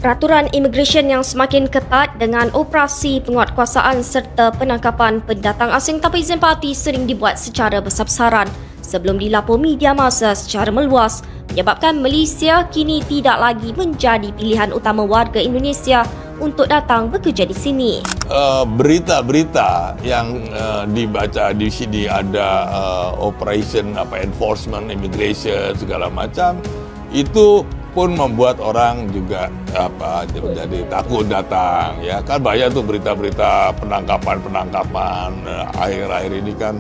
Peraturan imigresen yang semakin ketat dengan operasi penguatkuasaan serta penangkapan pendatang asing tanpa izin parti sering dibuat secara besar-besaran sebelum dilapor media massa secara meluas menyebabkan Malaysia kini tidak lagi menjadi pilihan utama warga Indonesia untuk datang bekerja di sini. Berita-berita yang dibaca di sini ada operation enforcement, immigration segala macam, itu pun membuat orang juga menjadi takut datang, ya kan. Banyak tuh berita-berita penangkapan akhir-akhir ini kan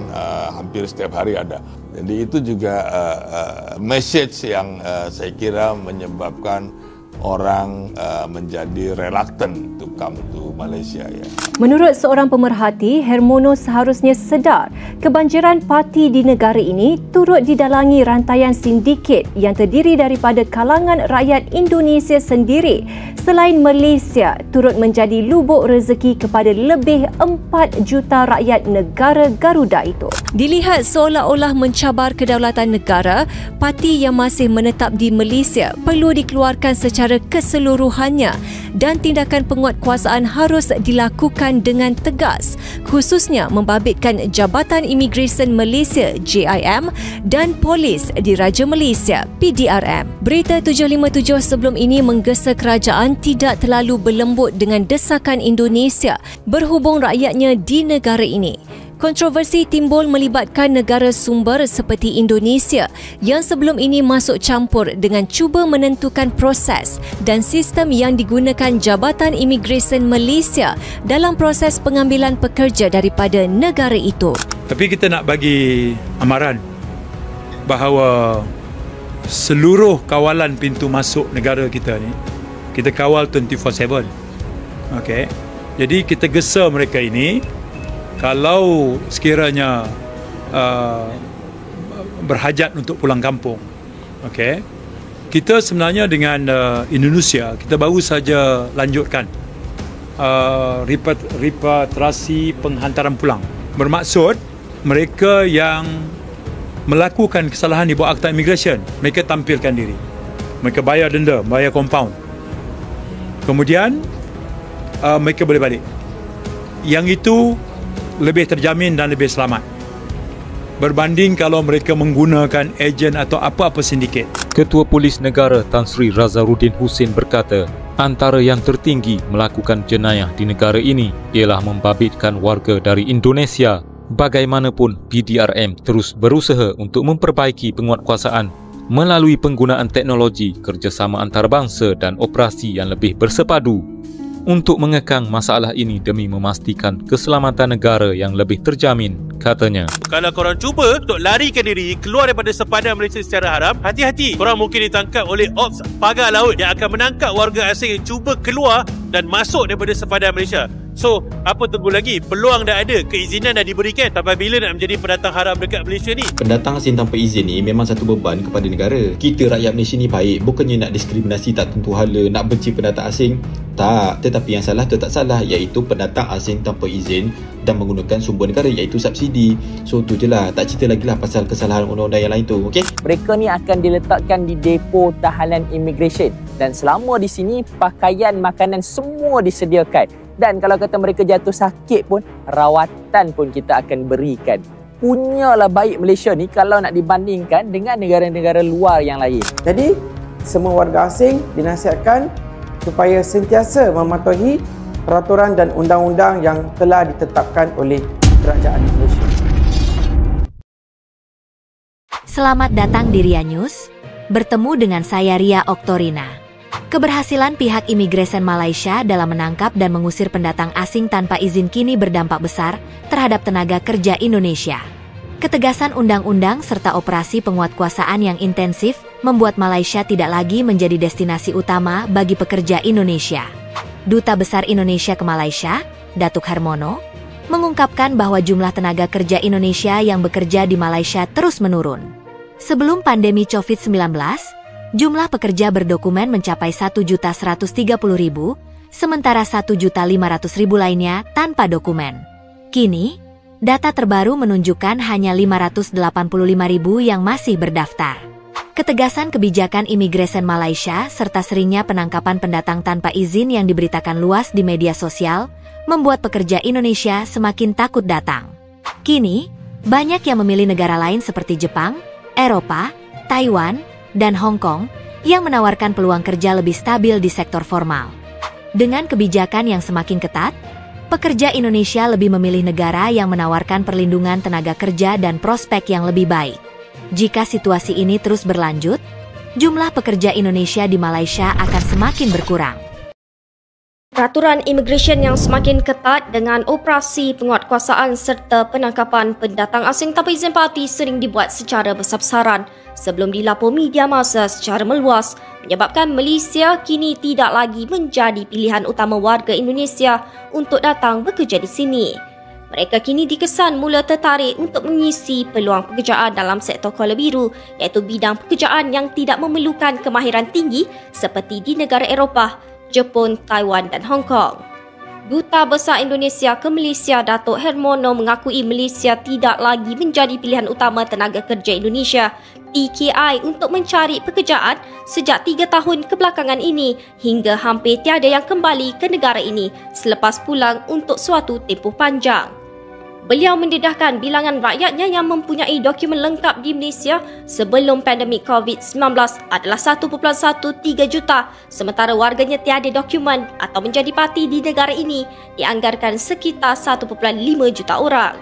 hampir setiap hari ada. Jadi itu juga message yang saya kira menyebabkan orang menjadi reluctant to come to Malaysia, ya. Menurut seorang pemerhati, Hermono seharusnya sedar kebanjiran parti di negara ini turut didalangi rantaian sindiket yang terdiri daripada kalangan rakyat Indonesia sendiri. Selain Malaysia, turut menjadi lubuk rezeki kepada lebih 4 juta rakyat negara Garuda itu. Dilihat seolah-olah mencabar kedaulatan negara, parti yang masih menetap di Malaysia perlu dikeluarkan secara keseluruhannya dan tindakan penguatkuasaan harus dilakukan dengan tegas, khususnya membabitkan Jabatan Imigresen Malaysia JIM dan Polis Diraja Malaysia PDRM. Berita 757 sebelum ini menggesa kerajaan tidak terlalu berlembut dengan desakan Indonesia berhubung rakyatnya di negara ini. Kontroversi timbul melibatkan negara sumber seperti Indonesia yang sebelum ini masuk campur dengan cuba menentukan proses dan sistem yang digunakan Jabatan Imigresen Malaysia dalam proses pengambilan pekerja daripada negara itu. Tapi kita nak bagi amaran bahawa seluruh kawalan pintu masuk negara kita ni kita kawal 24/7. Okey. Jadi kita gesa mereka ini, kalau sekiranya berhajat untuk pulang kampung, okey, kita sebenarnya dengan Indonesia, kita baru saja lanjutkan repatriasi penghantaran pulang. Bermaksud mereka yang melakukan kesalahan di bawah Akta Imigresen, mereka tampilkan diri, mereka bayar denda, bayar compound, kemudian mereka boleh balik. Yang itu lebih terjamin dan lebih selamat berbanding kalau mereka menggunakan ejen atau apa-apa sindiket. Ketua Polis Negara Tan Sri Razarudin Husin berkata, antara yang tertinggi melakukan jenayah di negara ini ialah membabitkan warga dari Indonesia. Bagaimanapun, PDRM terus berusaha untuk memperbaiki penguatkuasaan melalui penggunaan teknologi, kerjasama antarabangsa dan operasi yang lebih bersepadu untuk mengekang masalah ini demi memastikan keselamatan negara yang lebih terjamin, katanya. Kalau korang cuba untuk larikan diri keluar daripada sepadan Malaysia secara haram, hati-hati, korang mungkin ditangkap oleh Ops Pagar Laut yang akan menangkap warga asing yang cuba keluar dan masuk daripada sepadan Malaysia. So, apa tunggu lagi? Peluang dah ada, keizinan dah diberikan. Sampai bila nak menjadi pendatang haram dekat Malaysia ni? Pendatang asing tanpa izin ni memang satu beban kepada negara. Kita rakyat Malaysia ni baik, bukannya nak diskriminasi tak tentu hala, nak benci pendatang asing. Tak, tetapi yang salah tu tak salah, iaitu pendatang asing tanpa izin dan menggunakan sumber negara iaitu subsidi. So tu je lah, tak cerita lagi lah pasal kesalahan undang-undang yang lain tu, okey? Mereka ni akan diletakkan di depo tahanan imigresen dan selama di sini pakaian, makanan semua disediakan. Dan kalau kata mereka jatuh sakit pun, rawatan pun kita akan berikan. Punyalah baik Malaysia ni kalau nak dibandingkan dengan negara-negara luar yang lain. Jadi, semua warga asing dinasihatkan supaya sentiasa mematuhi peraturan dan undang-undang yang telah ditetapkan oleh Kerajaan Malaysia. Selamat datang di Ria News. Bertemu dengan saya Ria Oktorina. Keberhasilan pihak imigresen Malaysia dalam menangkap dan mengusir pendatang asing tanpa izin kini berdampak besar terhadap tenaga kerja Indonesia. Ketegasan undang-undang serta operasi penguatkuasaan yang intensif membuat Malaysia tidak lagi menjadi destinasi utama bagi pekerja Indonesia. Duta Besar Indonesia ke Malaysia, Datuk Hermono, mengungkapkan bahwa jumlah tenaga kerja Indonesia yang bekerja di Malaysia terus menurun. Sebelum pandemi COVID-19, jumlah pekerja berdokumen mencapai 1.130.000, sementara 1.500.000 lainnya tanpa dokumen. Kini, data terbaru menunjukkan hanya 585.000 yang masih berdaftar. Ketegasan kebijakan imigresen Malaysia serta seringnya penangkapan pendatang tanpa izin yang diberitakan luas di media sosial membuat pekerja Indonesia semakin takut datang. Kini, banyak yang memilih negara lain seperti Jepang, Eropa, Taiwan, dan Hong Kong yang menawarkan peluang kerja lebih stabil di sektor formal. Dengan kebijakan yang semakin ketat, pekerja Indonesia lebih memilih negara yang menawarkan perlindungan tenaga kerja dan prospek yang lebih baik. Jika situasi ini terus berlanjut, jumlah pekerja Indonesia di Malaysia akan semakin berkurang. Peraturan imigresen yang semakin ketat dengan operasi penguatkuasaan serta penangkapan pendatang asing tanpa izin parti sering dibuat secara besar-besaran sebelum dilapor media massa secara meluas menyebabkan Malaysia kini tidak lagi menjadi pilihan utama warga Indonesia untuk datang bekerja di sini. Mereka kini dikesan mula tertarik untuk mengisi peluang pekerjaan dalam sektor Kuala Biru iaitu bidang pekerjaan yang tidak memerlukan kemahiran tinggi seperti di negara Eropah, Jepun, Taiwan dan Hong Kong. Duta Besar Indonesia ke Malaysia Datuk Hermono mengakui Malaysia tidak lagi menjadi pilihan utama tenaga kerja Indonesia TKI untuk mencari pekerjaan sejak 3 tahun kebelakangan ini hingga hampir tiada yang kembali ke negara ini selepas pulang untuk suatu tempoh panjang. Beliau mendedahkan bilangan rakyatnya yang mempunyai dokumen lengkap di Malaysia sebelum pandemik COVID-19 adalah 1.13 juta sementara warganya tiada dokumen atau menjadi parti di negara ini dianggarkan sekitar 1.5 juta orang.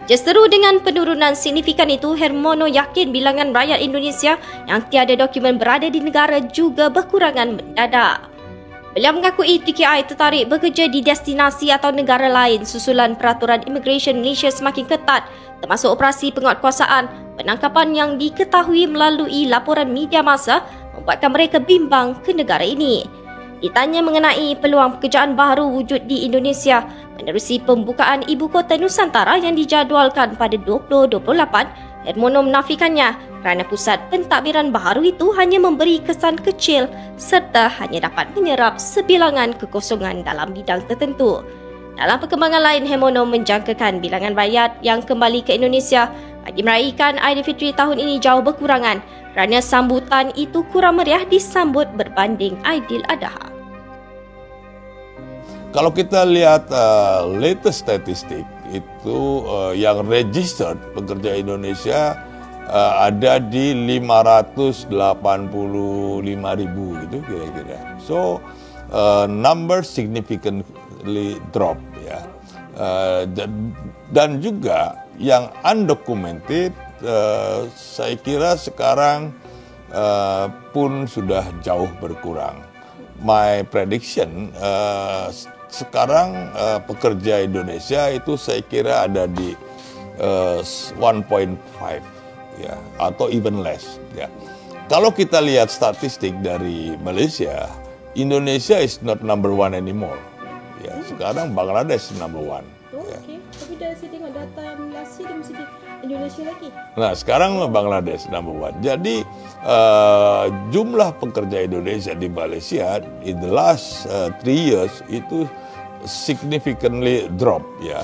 Justeru dengan penurunan signifikan itu, Hermono yakin bilangan rakyat Indonesia yang tiada dokumen berada di negara juga berkurangan mendadak. Beliau mengakui TKI tertarik bekerja di destinasi atau negara lain susulan peraturan imigresen Malaysia semakin ketat termasuk operasi penguatkuasaan, penangkapan yang diketahui melalui laporan media massa membuatkan mereka bimbang ke negara ini. Ditanya mengenai peluang pekerjaan baru wujud di Indonesia menerusi pembukaan Ibu Kota Nusantara yang dijadualkan pada 2028, Hermono menafikannya kerana pusat pentadbiran baharu itu hanya memberi kesan kecil serta hanya dapat menyerap sebilangan kekosongan dalam bidang tertentu. Dalam perkembangan lain, Hermono menjangkakan bilangan rakyat yang kembali ke Indonesia bagi meraihkan Aidilfitri tahun ini jauh berkurangan kerana sambutan itu kurang meriah disambut berbanding Aidiladha. Kalau kita lihat latest statistik itu yang registered pekerja Indonesia ada di 585.000 gitu kira-kira. So number significantly drop ya. Dan juga yang undocumented saya kira sekarang pun sudah jauh berkurang. My prediction sekarang pekerja Indonesia itu saya kira ada di 1.5 ya atau even less ya. Kalau kita lihat statistik dari Malaysia, Indonesia is not number one anymore. Ya, sekarang Bangladesh number one. Ya. Okey, tapi dari saya tengok data last year dia mesti di Indonesia lagi. Nah, sekarang Bangladesh number one. Jadi jumlah pekerja Indonesia di Malaysia in the last 3 years itu significantly drop ya.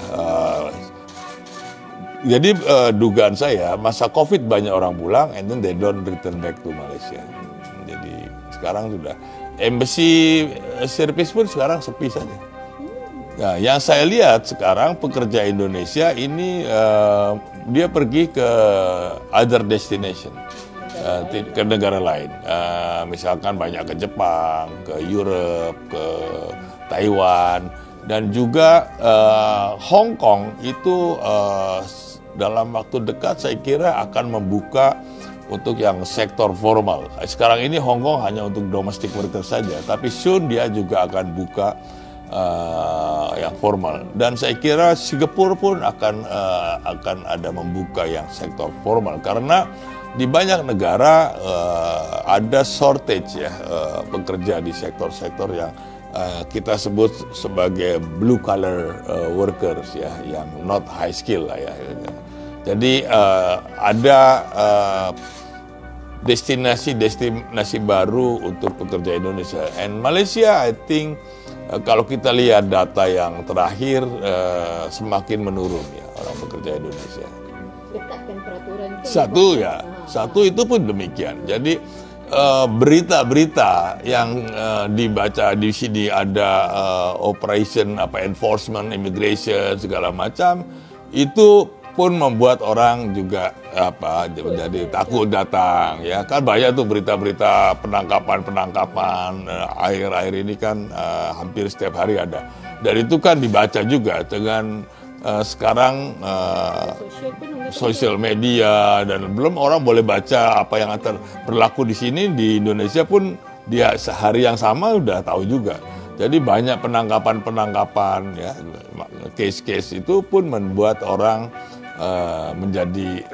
Jadi dugaan saya masa COVID banyak orang pulang and then they don't return back to Malaysia. Jadi sekarang sudah embassy service pun sekarang sepi saja. Nah, yang saya lihat sekarang pekerja Indonesia ini dia pergi ke other destination, ke negara lain. Misalkan banyak ke Jepang, ke Europe, ke Taiwan, dan juga Hong Kong itu dalam waktu dekat saya kira akan membuka untuk yang sektor formal. Sekarang ini Hong Kong hanya untuk domestic worker saja, tapi soon dia juga akan buka yang formal. Dan saya kira Singapura pun akan ada membuka yang sektor formal karena di banyak negara ada shortage ya pekerja di sektor-sektor yang kita sebut sebagai blue collar workers ya, yang not high skill lah ya. Jadi ada destinasi baru untuk pekerja Indonesia. And Malaysia, I think kalau kita lihat data yang terakhir semakin menurun ya orang pekerja Indonesia. Satu itu pun demikian. Jadi berita-berita yang dibaca di sini ada operation enforcement, immigration segala macam, itu pun membuat orang juga jadi takut datang, ya kan. Banyak tuh berita-berita penangkapan akhir-akhir ini kan hampir setiap hari ada, dan itu kan dibaca juga dengan sekarang sosial media, dan belum orang boleh baca apa yang berlaku di sini. Di Indonesia pun dia sehari yang sama udah tahu juga. Jadi banyak penangkapan ya, case-case itu pun membuat orang menjadi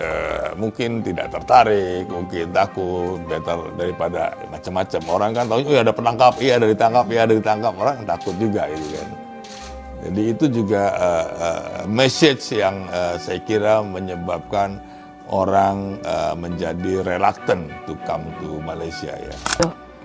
mungkin tidak tertarik, mungkin takut, better daripada macam-macam. Orang kan tahu, oh ada penangkap, ada ditangkap, orang takut juga gitu kan. Jadi itu juga message yang saya kira menyebabkan orang menjadi reluctant to come to Malaysia ya.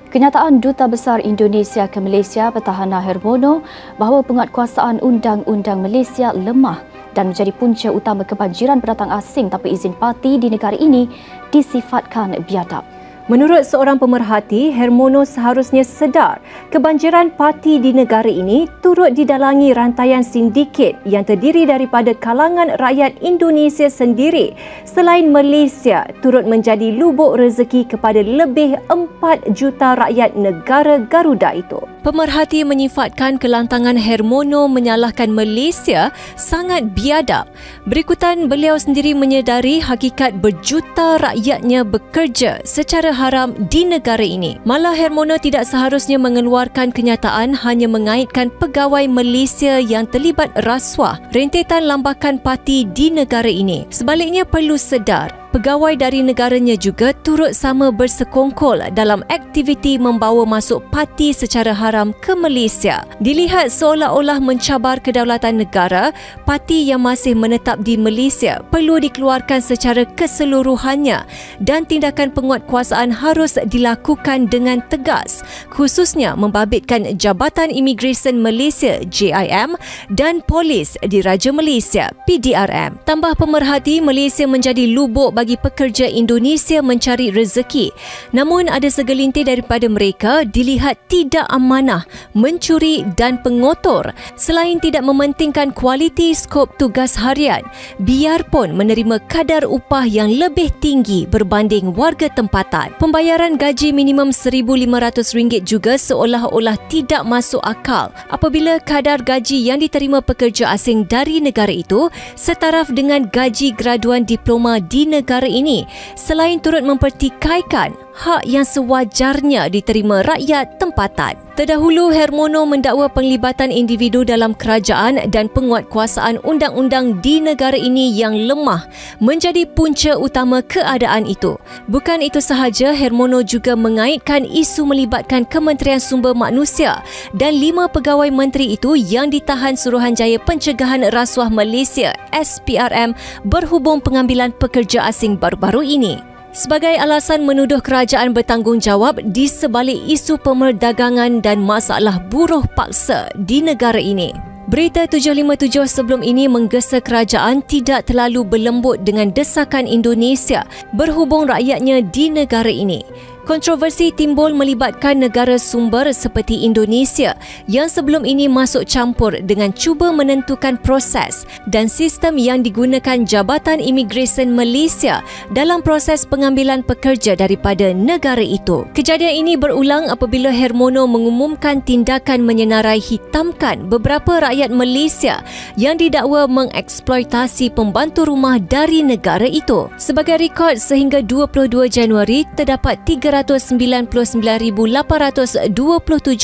Kenyataan Duta Besar Indonesia ke Malaysia, Petahana Hermono, bahawa penguatkuasaan Undang-Undang Malaysia lemah dan menjadi punca utama kebanjiran pendatang asing tanpa izin parti di negara ini disifatkan biadab. Menurut seorang pemerhati, Hermono seharusnya sedar kebanjiran parti di negara ini turut didalangi rantaian sindiket yang terdiri daripada kalangan rakyat Indonesia sendiri, selain Malaysia turut menjadi lubuk rezeki kepada lebih 4 juta rakyat negara Garuda itu. Pemerhati menyifatkan kelantangan Hermono menyalahkan Malaysia sangat biadab. Berikutan, beliau sendiri menyedari hakikat berjuta rakyatnya bekerja secara haram di negara ini. Malah Hermono tidak seharusnya mengeluarkan kenyataan hanya mengaitkan pegawai Malaysia yang terlibat rasuah rentetan lambakan parti di negara ini. Sebaliknya perlu sedar, pegawai dari negaranya juga turut sama bersekongkol dalam aktiviti membawa masuk parti secara haram ke Malaysia. Dilihat seolah-olah mencabar kedaulatan negara, parti yang masih menetap di Malaysia perlu dikeluarkan secara keseluruhannya dan tindakan penguatkuasaan harus dilakukan dengan tegas, khususnya membabitkan Jabatan Imigresen Malaysia JIM dan Polis Diraja Malaysia PDRM. Tambah pemerhati, Malaysia menjadi lubuk bagi pekerja Indonesia mencari rezeki. Namun ada segelintir daripada mereka dilihat tidak amanah, mencuri dan pengotor. Selain tidak mementingkan kualiti skop tugas harian, biarpun menerima kadar upah yang lebih tinggi berbanding warga tempatan. Pembayaran gaji minimum RM1,500 juga seolah-olah tidak masuk akal apabila kadar gaji yang diterima pekerja asing dari negara itu setaraf dengan gaji graduan diploma di negara ini, selain turut mempertikaikan hak yang sewajarnya diterima rakyat tempatan. Terdahulu, Hermono mendakwa penglibatan individu dalam kerajaan dan penguatkuasaan undang-undang di negara ini yang lemah menjadi punca utama keadaan itu. Bukan itu sahaja, Hermono juga mengaitkan isu melibatkan Kementerian Sumber Manusia dan 5 pegawai menteri itu yang ditahan Suruhanjaya Pencegahan Rasuah Malaysia SPRM berhubung pengambilan pekerja asing baru-baru ini, sebagai alasan menuduh kerajaan bertanggungjawab di sebalik isu pemerdagangan dan masalah buruh paksa di negara ini. Berita 757 sebelum ini menggesa kerajaan tidak terlalu berlembut dengan desakan Indonesia berhubung rakyatnya di negara ini. Kontroversi timbul melibatkan negara sumber seperti Indonesia yang sebelum ini masuk campur dengan cuba menentukan proses dan sistem yang digunakan Jabatan Imigresen Malaysia dalam proses pengambilan pekerja daripada negara itu. Kejadian ini berulang apabila Hermono mengumumkan tindakan menyenarai hitamkan beberapa rakyat Malaysia yang didakwa mengeksploitasi pembantu rumah dari negara itu. Sebagai rekod, sehingga 22 Januari terdapat 399,827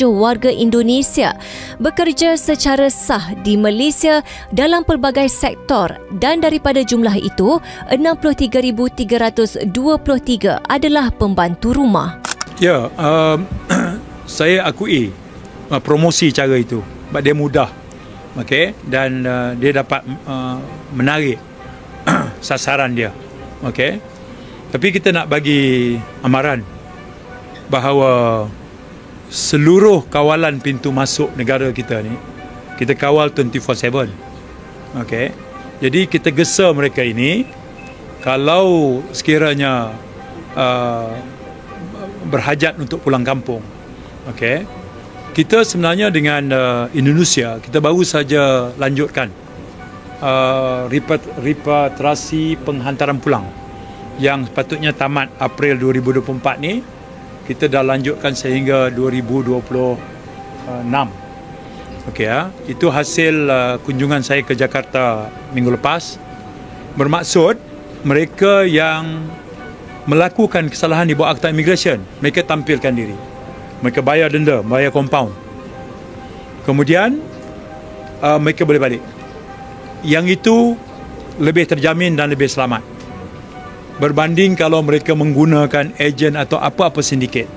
warga Indonesia bekerja secara sah di Malaysia dalam pelbagai sektor, dan daripada jumlah itu 63,323 adalah pembantu rumah. Ya, saya akui promosi cara itu sebab dia mudah, okey, dan dia dapat menarik sasaran dia, okey. Tapi kita nak bagi amaran bahawa seluruh kawalan pintu masuk negara kita ni kita kawal 24/7. Okey. Jadi kita gesa mereka ini kalau sekiranya berhajat untuk pulang kampung, okey, kita sebenarnya dengan Indonesia, kita baru saja lanjutkan repatriasi penghantaran pulang yang sepatutnya tamat April 2024 ni, kita dah lanjutkan sehingga 2026. Okey ya, itu hasil kunjungan saya ke Jakarta minggu lepas. Bermaksud mereka yang melakukan kesalahan di bawah Akta Imigresen, mereka tampilkan diri. Mereka bayar denda, bayar kompaun. Kemudian mereka boleh balik. Yang itu lebih terjamin dan lebih selamat berbanding kalau mereka menggunakan ejen atau apa-apa sindiket.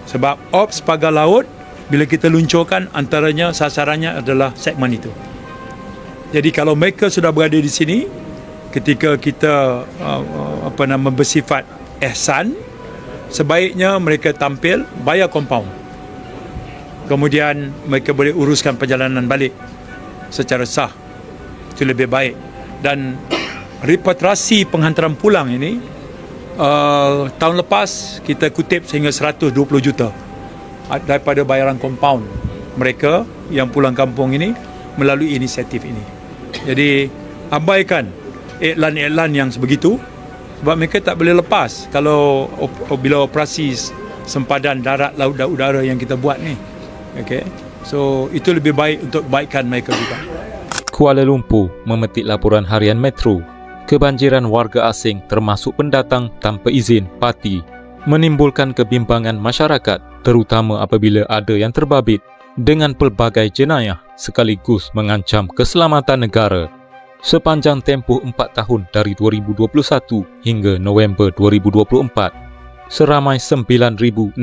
Sebab Ops Pagar Laut, bila kita luncurkan, antaranya sasarannya adalah segmen itu. Jadi kalau mereka sudah berada di sini, ketika kita bersifat ihsan, sebaiknya mereka tampil, bayar kompaun. Kemudian mereka boleh uruskan perjalanan balik secara sah. Itu lebih baik. Dan repatriasi penghantaran pulang ini, tahun lepas kita kutip sehingga 120 juta daripada bayaran kompaun mereka yang pulang kampung ini melalui inisiatif ini. Jadi abaikan iklan-iklan yang sebegitu, sebab mereka tak boleh lepas kalau bila operasi sempadan darat, laut dan udara yang kita buat ni. Okay. So itu lebih baik untuk kebaikan mereka juga. Kuala Lumpur memetik laporan harian Metro, kebanjiran warga asing termasuk pendatang tanpa izin parti menimbulkan kebimbangan masyarakat, terutama apabila ada yang terbabit dengan pelbagai jenayah sekaligus mengancam keselamatan negara. Sepanjang tempoh 4 tahun dari 2021 hingga November 2024, seramai 9,684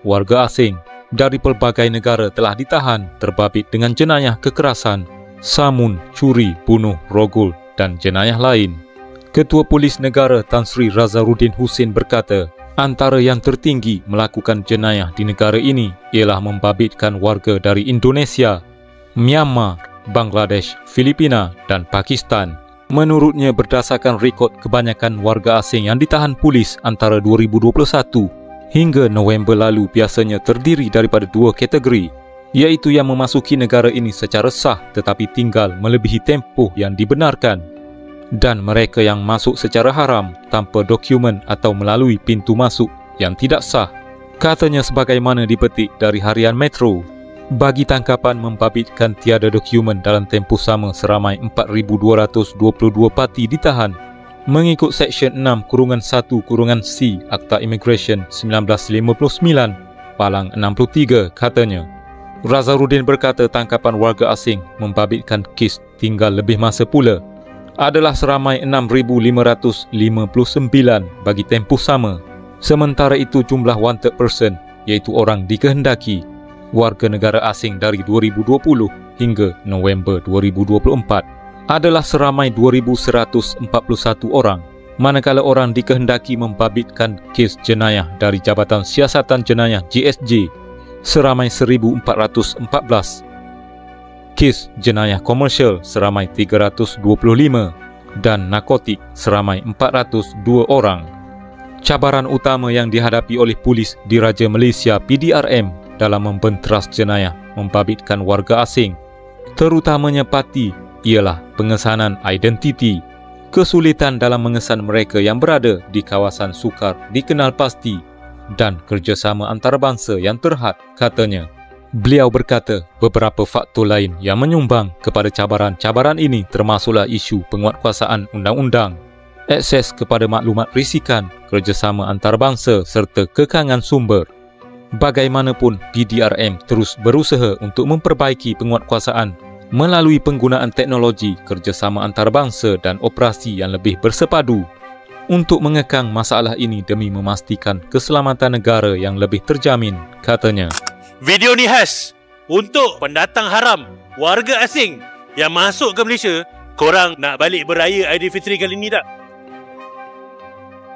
warga asing dari pelbagai negara telah ditahan terbabit dengan jenayah kekerasan, samun, curi, bunuh, rogol dan jenayah lain. Ketua Polis Negara Tan Sri Razaruddin Husin berkata, antara yang tertinggi melakukan jenayah di negara ini ialah membabitkan warga dari Indonesia, Myanmar, Bangladesh, Filipina dan Pakistan. Menurutnya, berdasarkan rekod, kebanyakan warga asing yang ditahan polis antara 2021 hingga November lalu biasanya terdiri daripada 2 kategori, iaitu yang memasuki negara ini secara sah tetapi tinggal melebihi tempoh yang dibenarkan, dan mereka yang masuk secara haram tanpa dokumen atau melalui pintu masuk yang tidak sah. Katanya sebagaimana dipetik dari harian Metro, bagi tangkapan membabitkan tiada dokumen dalam tempoh sama, seramai 4,222 parti ditahan mengikut Seksyen 6-1-C Akta Imigresen 1959 Palang 63, katanya. Razaruddin berkata tangkapan warga asing membabitkan kes tinggal lebih masa pula adalah seramai 6,559 bagi tempoh sama. Sementara itu jumlah wanted person, iaitu orang dikehendaki, warga negara asing dari 2020 hingga November 2024 adalah seramai 2,141 orang, manakala orang dikehendaki membabitkan kes jenayah dari Jabatan Siasatan Jenayah JSJ seramai 1,414, kes jenayah komersial seramai 325 dan narkotik seramai 402 orang. Cabaran utama yang dihadapi oleh polis Diraja Malaysia PDRM dalam membenteras jenayah membabitkan warga asing, terutamanya parti, ialah pengesanan identiti. Kesulitan dalam mengesan mereka yang berada di kawasan sukar dikenal pasti dan kerjasama antarabangsa yang terhad, katanya. Beliau berkata beberapa faktor lain yang menyumbang kepada cabaran-cabaran ini termasuklah isu penguatkuasaan undang-undang, akses kepada maklumat risikan, kerjasama antarabangsa serta kekangan sumber. Bagaimanapun, PDRM terus berusaha untuk memperbaiki penguatkuasaan melalui penggunaan teknologi, kerjasama antarabangsa dan operasi yang lebih bersepadu untuk mengekang masalah ini demi memastikan keselamatan negara yang lebih terjamin, katanya. Video ni khas untuk pendatang haram, warga asing yang masuk ke Malaysia. Korang nak balik beraya Aidilfitri kali ni tak?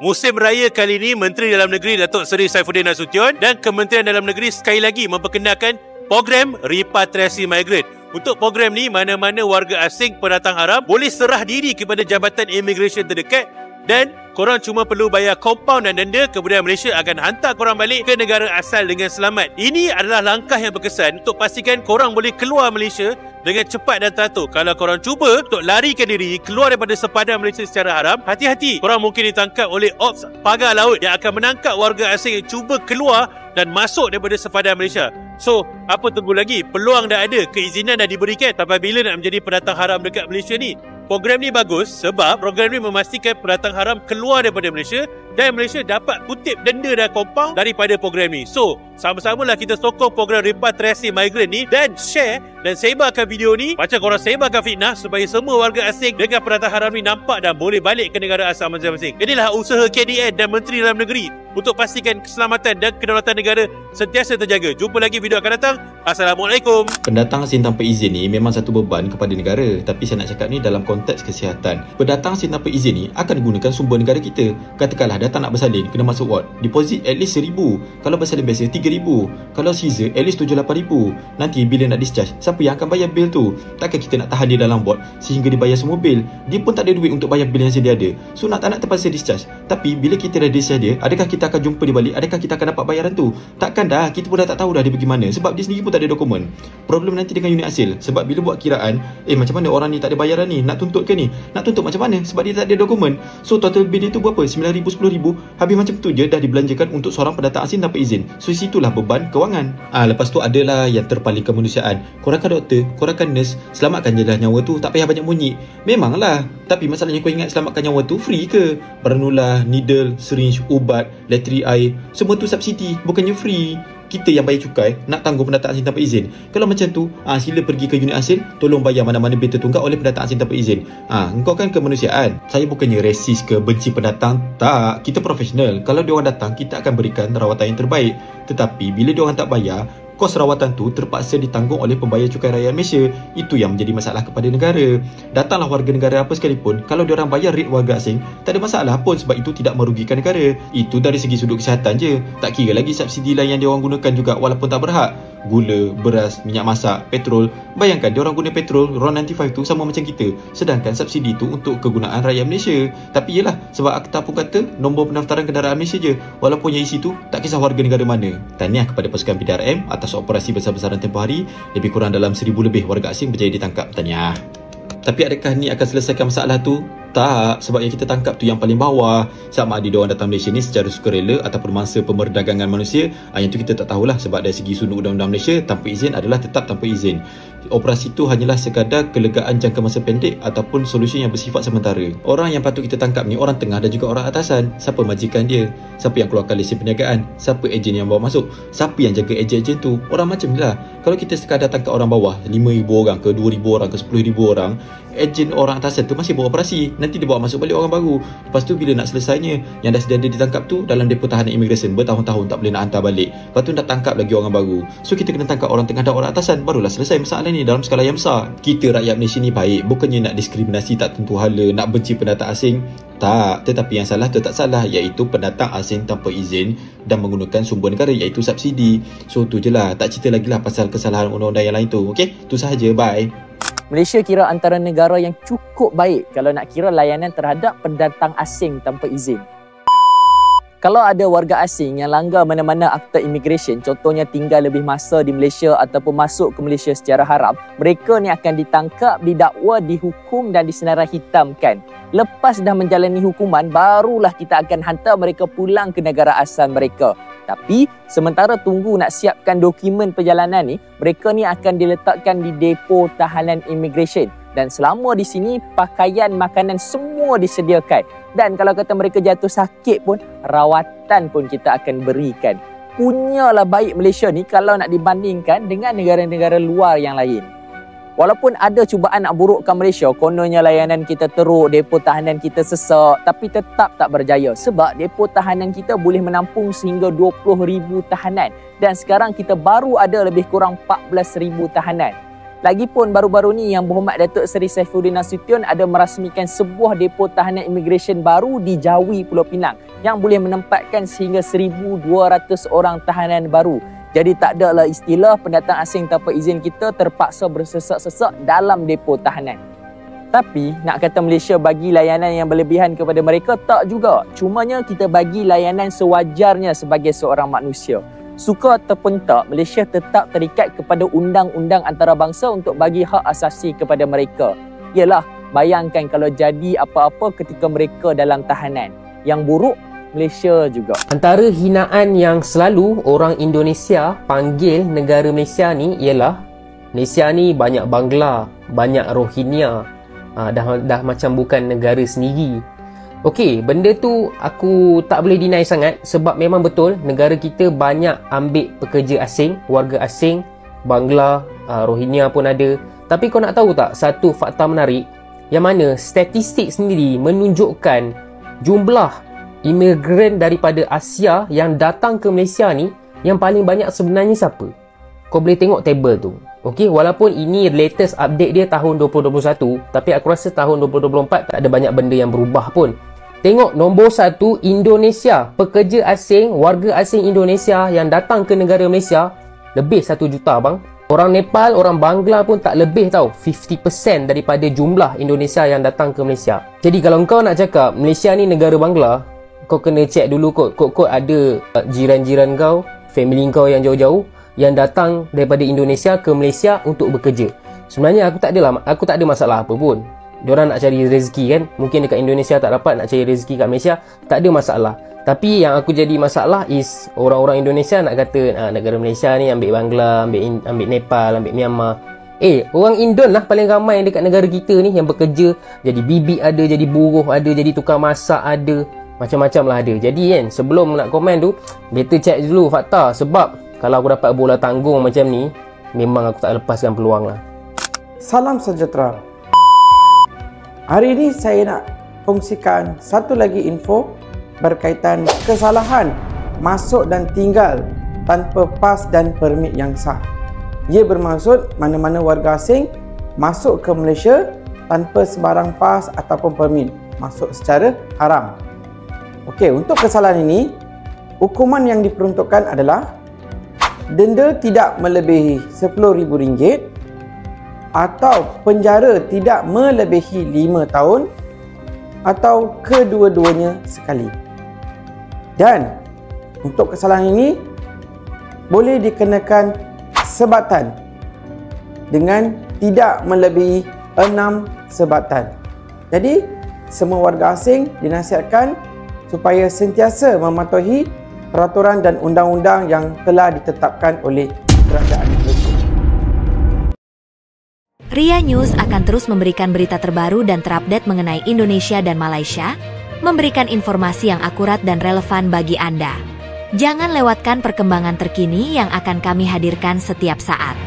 Musim raya kali ini, Menteri Dalam Negeri Datuk Seri Saifuddin Nasution dan Kementerian Dalam Negeri sekali lagi memperkenalkan program repatriasi migrant Untuk program ni, mana-mana warga asing pendatang haram boleh serah diri kepada Jabatan Immigration terdekat dan korang cuma perlu bayar kompaun dan denda, kemudian Malaysia akan hantar korang balik ke negara asal dengan selamat. Ini adalah langkah yang berkesan untuk pastikan korang boleh keluar Malaysia dengan cepat dan teratur. Kalau korang cuba untuk larikan diri keluar daripada sepadan Malaysia secara haram, hati-hati, korang mungkin ditangkap oleh Ops Pagar Laut yang akan menangkap warga asing yang cuba keluar dan masuk daripada sepadan Malaysia. So, apa tunggu lagi? Peluang dah ada, keizinan dah diberikan. Sampai bila nak menjadi pendatang haram dekat Malaysia ni? Program ni bagus sebab program ni memastikan pendatang haram keluar daripada Malaysia dan Malaysia dapat kutip denda dan kompaun daripada program ni. So, sama-samalah kita sokong program repatriasi migran ni dan share dan sebarkan video ni macam korang sebarkan fitnah supaya semua warga asing dengan pendatang haram ni nampak dan boleh balik ke negara asal masing-masing. Inilah usaha KDN dan Menteri Dalam Negeri untuk pastikan keselamatan dan kedaulatan negara sentiasa terjaga. Jumpa lagi video akan datang. Assalamualaikum. Pendatang asing tanpa izin ni memang satu beban kepada negara, tapi saya nak cakap ni dalam konteks kesihatan. Pendatang asing tanpa izin ni akan gunakan sumber negara kita. Katakanlah datang nak bersalin, kena masuk ward, deposit at least RM1,000. Kalau bersalin biasa RM3,000. Kalau Caesar at least RM7,000-8,000. Nanti bila nak discharge, siapa yang akan bayar bil tu? Takkan kita nak tahan dia dalam ward sehingga dia bayar semua bil? Dia pun tak ada duit untuk bayar bil yang sedia ada. So nak tak nak terpaksa discharge. Tapi bila kita dah discharge dia, adakah kita akan jumpa dia balik? Adakah kita akan dapat bayaran tu? Takkan dah. Kita pun dah tak tahu dah dia pergi mana sebab dia sendiri pun tak ada dokumen. Problem nanti dengan unit hasil, sebab bila buat kiraan, macam mana orang ni tak ada bayaran ni, nak tuntut ke ni? Nak tuntut macam mana? Sebab dia tak ada dokumen. So total bil dia tu berapa? RM9,000, RM10,000. Habis macam tu je dah dibelanjakan untuk seorang pendatang asing tanpa izin. So situlah beban kewangan. Lepas tu adalah yang terpaling kemanusiaan. Korang kan doktor, korang kan nurse, selamatkan je lah nyawa tu, tak payah banyak bunyi. Memanglah, tapi masalahnya kau ingat selamatkan nyawa tu free ke? Beranulah, needle, syringe, ubat, latri air, semua tu subsidi, bukannya free. Kita yang bayar cukai nak tanggung pendatang asing tanpa izin. Kalau macam tu, sila pergi ke unit asing, tolong bayar mana-mana bil tertunggak oleh pendatang asing tanpa izin. Engkau kan kemanusiaan. Saya bukannya resis ke benci pendatang, tak. Kita profesional. Kalau diorang datang, kita akan berikan rawatan yang terbaik. Tetapi bila diorang tak bayar, kos rawatan tu terpaksa ditanggung oleh pembayar cukai rakyat Malaysia. Itu yang menjadi masalah kepada negara. Datanglah warga negara apa sekalipun, kalau diorang bayar rate warga asing, tak ada masalah pun sebab itu tidak merugikan negara. Itu dari segi sudut kesihatan je. Tak kira lagi subsidi lain yang diorang gunakan juga walaupun tak berhak. Gula, beras, minyak masak, petrol. Bayangkan diorang guna petrol RON 95 tu sama macam kita, sedangkan subsidi tu untuk kegunaan rakyat Malaysia. Tapi yelah, sebab akta pun kata nombor pendaftaran kenderaan Malaysia je, walaupun yang isi tu tak kisah warga negara mana. Tahniah kepada pasukan PDRM atas operasi besar-besaran tempoh hari. Lebih kurang dalam 1,000 lebih warga asing berjaya ditangkap. Tahniah. Tapi adakah ni akan selesaikan masalah tu? Tak, sebab yang kita tangkap tu yang paling bawah. Sama ada diorang datang Malaysia ni secara sukarela ataupun mangsa pemerdagangan manusia, yang tu kita tak tahulah sebab dari segi sudut undang-undang Malaysia, tanpa izin adalah tetap tanpa izin. Operasi itu hanyalah sekadar kelegaan jangka masa pendek ataupun solusi yang bersifat sementara. Orang yang patut kita tangkap ni orang tengah dan juga orang atasan. Siapa majikan dia? Siapa yang keluarkan lesen perniagaan? Siapa ejen yang bawa masuk? Siapa yang jaga ejen-ejen tu? Orang macam ni lah. Kalau kita sekadar tangkap orang bawah, 5,000 orang ke 2,000 orang ke 10,000 orang, ejen orang atasan tu masih buat operasi. Nanti dia bawa masuk balik orang baru. Lepas tu bila nak selesainya, yang dah sedia ditangkap tu dalam depo tahanan imigresen bertahun-tahun tak boleh nak hantar balik. Lepas tu nak tangkap lagi orang baru. So kita kena tangkap orang tengah dan orang atasan, barulah selesai masalah ni dalam skala yang besar. Kita rakyat Malaysia ni baik, bukannya nak diskriminasi tak tentu hala, nak benci pendatang asing. Tak, tetapi yang salah tu tak salah, iaitu pendatang asing tanpa izin dan menggunakan sumber negara iaitu subsidi. So tu je lah, tak cerita lagi lah pasal kesalahan undang-undang yang lain tu. Okey, tu sahaja, bye. Malaysia kira antara negara yang cukup baik kalau nak kira layanan terhadap pendatang asing tanpa izin. Kalau ada warga asing yang langgar mana-mana akta imigresen, contohnya tinggal lebih masa di Malaysia ataupun masuk ke Malaysia secara haram, mereka ni akan ditangkap, didakwa, dihukum dan disenarai hitamkan. Lepas dah menjalani hukuman, barulah kita akan hantar mereka pulang ke negara asal mereka. Tapi sementara tunggu nak siapkan dokumen perjalanan ni, mereka ni akan diletakkan di depo tahanan imigresen. Dan selama di sini, pakaian, makanan semua disediakan. Dan kalau kata mereka jatuh sakit pun, rawatan pun kita akan berikan. Punyalah baik Malaysia ni kalau nak dibandingkan dengan negara-negara luar yang lain. Walaupun ada cubaan nak burukkan Malaysia, kononnya layanan kita teruk, depo tahanan kita sesak, tapi tetap tak berjaya. Sebab depo tahanan kita boleh menampung sehingga 20,000 tahanan. Dan sekarang kita baru ada lebih kurang 14,000 tahanan. Lagipun baru-baru ni Yang Berhormat Datuk Seri Saifuddin Nasution ada merasmikan sebuah depo tahanan imigresen baru di Jawi, Pulau Pinang yang boleh menempatkan sehingga 1,200 orang tahanan baru. Jadi tak ada lah istilah pendatang asing tanpa izin kita terpaksa bersesak-sesak dalam depo tahanan. Tapi nak kata Malaysia bagi layanan yang berlebihan kepada mereka, tak juga. Cumanya kita bagi layanan sewajarnya sebagai seorang manusia. Suka ataupun tak, Malaysia tetap terikat kepada undang-undang antarabangsa untuk bagi hak asasi kepada mereka. Yalah, bayangkan kalau jadi apa-apa ketika mereka dalam tahanan. Yang buruk, Malaysia juga. Antara hinaan yang selalu orang Indonesia panggil negara Malaysia ni ialah Malaysia ni banyak Bangla, banyak Rohingya, dah macam bukan negara sendiri. Okey, benda tu aku tak boleh deny sangat sebab memang betul negara kita banyak ambil pekerja asing, warga asing, Bangla, Rohingya pun ada. Tapi kau nak tahu tak satu fakta menarik yang mana statistik sendiri menunjukkan jumlah imigran daripada Asia yang datang ke Malaysia ni yang paling banyak sebenarnya siapa? Kau boleh tengok table tu. Okey, walaupun ini latest update dia tahun 2021, tapi aku rasa tahun 2024 tak ada banyak benda yang berubah pun. Tengok nombor 1 Indonesia, pekerja asing, warga asing Indonesia yang datang ke negara Malaysia lebih 1 juta bang. Orang Nepal, orang Bangla pun tak lebih tau 50% daripada jumlah Indonesia yang datang ke Malaysia. Jadi kalau kau nak cakap Malaysia ni negara Bangla, kau kena check dulu kot ada jiran-jiran kau, family kau yang jauh-jauh yang datang daripada Indonesia ke Malaysia untuk bekerja. Sebenarnya aku tak ada masalah apa pun. Diorang nak cari rezeki kan. Mungkin dekat Indonesia tak dapat, nak cari rezeki kat Malaysia, tak ada masalah. Tapi yang aku jadi masalah is orang-orang Indonesia nak kata negara Malaysia ni ambil Bangla, ambil Nepal, ambil Myanmar. Orang Indon lah paling ramai dekat negara kita ni yang bekerja. Jadi bibik ada, jadi buruh ada, jadi tukang masak ada. Macam-macam lah ada. Jadi kan, sebelum nak komen tu, better check dulu fakta. Sebab kalau aku dapat bola tanggung macam ni, memang aku tak lepaskan peluang lah. Salam sejahtera. Hari ini saya nak kongsikan satu lagi info berkaitan kesalahan masuk dan tinggal tanpa pas dan permit yang sah. Ia bermaksud mana-mana warga asing masuk ke Malaysia tanpa sebarang pas ataupun permit, masuk secara haram. Okey, untuk kesalahan ini, hukuman yang diperuntukkan adalah denda tidak melebihi RM10,000 atau penjara tidak melebihi 5 tahun atau kedua-duanya sekali. Dan untuk kesalahan ini boleh dikenakan sebatan dengan tidak melebihi 6 sebatan. Jadi, semua warga asing dinasihatkan supaya sentiasa mematuhi peraturan dan undang-undang yang telah ditetapkan oleh Kerajaan Malaysia. Ria News akan terus memberikan berita terbaru dan terupdate mengenai Indonesia dan Malaysia, memberikan informasi yang akurat dan relevan bagi Anda. Jangan lewatkan perkembangan terkini yang akan kami hadirkan setiap saat.